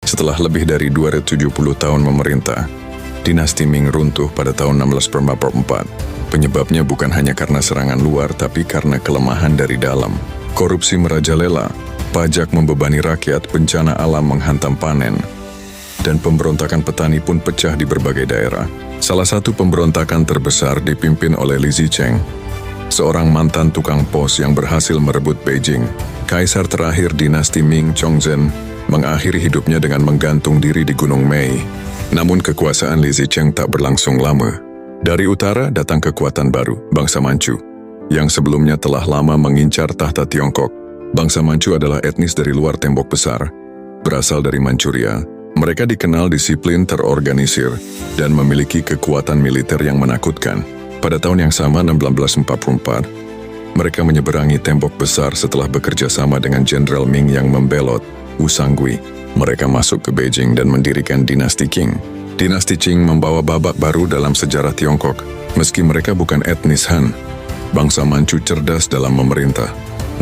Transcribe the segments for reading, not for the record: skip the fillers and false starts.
Setelah lebih dari 270 tahun memerintah, dinasti Ming runtuh pada tahun 1644. Penyebabnya bukan hanya karena serangan luar, tapi karena kelemahan dari dalam. Korupsi merajalela, pajak membebani rakyat, bencana alam menghantam panen, dan pemberontakan petani pun pecah di berbagai daerah. Salah satu pemberontakan terbesar dipimpin oleh Li Zicheng, seorang mantan tukang pos yang berhasil merebut Beijing. Kaisar terakhir dinasti Ming, Chongzhen, mengakhiri hidupnya dengan menggantung diri di Gunung Mei. Namun kekuasaan Li Zicheng tak berlangsung lama. Dari utara datang kekuatan baru, bangsa Manchu, yang sebelumnya telah lama mengincar tahta Tiongkok. Bangsa Manchu adalah etnis dari luar tembok besar, berasal dari Manchuria. Mereka dikenal disiplin, terorganisir, dan memiliki kekuatan militer yang menakutkan. Pada tahun yang sama, 1644, mereka menyeberangi tembok besar setelah bekerja sama dengan Jenderal Ming yang membelot, Wu Sangui. Mereka masuk ke Beijing dan mendirikan dinasti Qing. Dinasti Qing membawa babak baru dalam sejarah Tiongkok. Meski mereka bukan etnis Han, bangsa Manchu cerdas dalam memerintah.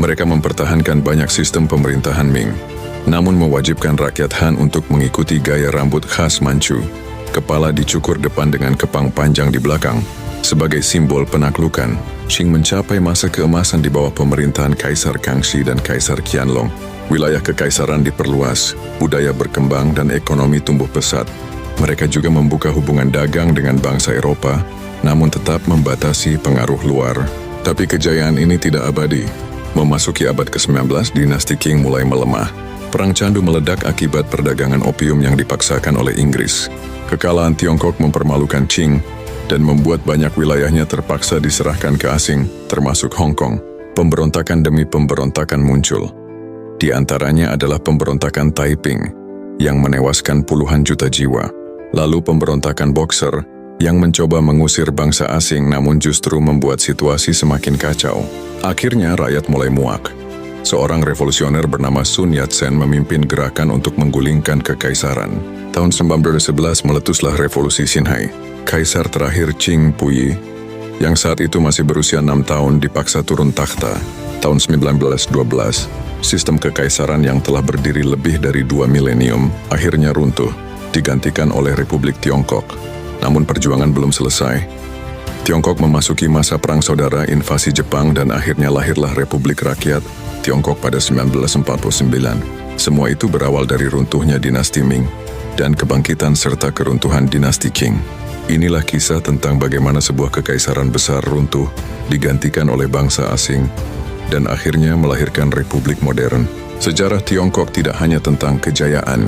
Mereka mempertahankan banyak sistem pemerintahan Ming, namun mewajibkan rakyat Han untuk mengikuti gaya rambut khas Manchu. Kepala dicukur depan dengan kepang panjang di belakang. Sebagai simbol penaklukan, Qing mencapai masa keemasan di bawah pemerintahan Kaisar Kangxi dan Kaisar Qianlong. Wilayah kekaisaran diperluas, budaya berkembang, dan ekonomi tumbuh pesat. Mereka juga membuka hubungan dagang dengan bangsa Eropa, namun tetap membatasi pengaruh luar. Tapi kejayaan ini tidak abadi. Memasuki abad ke-19, dinasti Qing mulai melemah. Perang candu meledak akibat perdagangan opium yang dipaksakan oleh Inggris. Kekalahan Tiongkok mempermalukan Qing dan membuat banyak wilayahnya terpaksa diserahkan ke asing, termasuk Hong Kong. Pemberontakan demi pemberontakan muncul. Di antaranya adalah pemberontakan Taiping, yang menewaskan puluhan juta jiwa. Lalu pemberontakan Boxer, yang mencoba mengusir bangsa asing namun justru membuat situasi semakin kacau. Akhirnya rakyat mulai muak. Seorang revolusioner bernama Sun Yat-sen memimpin gerakan untuk menggulingkan kekaisaran. Tahun 1911 meletuslah revolusi Xinhai. Kaisar terakhir Qing Puyi, yang saat itu masih berusia 6 tahun, dipaksa turun takhta. Tahun 1912, sistem kekaisaran yang telah berdiri lebih dari 2 milenium akhirnya runtuh, digantikan oleh Republik Tiongkok. Namun perjuangan belum selesai. Tiongkok memasuki masa perang saudara, invasi Jepang, dan akhirnya lahirlah Republik Rakyat Tiongkok pada 1949. Semua itu berawal dari runtuhnya dinasti Ming dan kebangkitan serta keruntuhan dinasti Qing. Inilah kisah tentang bagaimana sebuah kekaisaran besar runtuh, digantikan oleh bangsa asing, dan akhirnya melahirkan republik modern. Sejarah Tiongkok tidak hanya tentang kejayaan,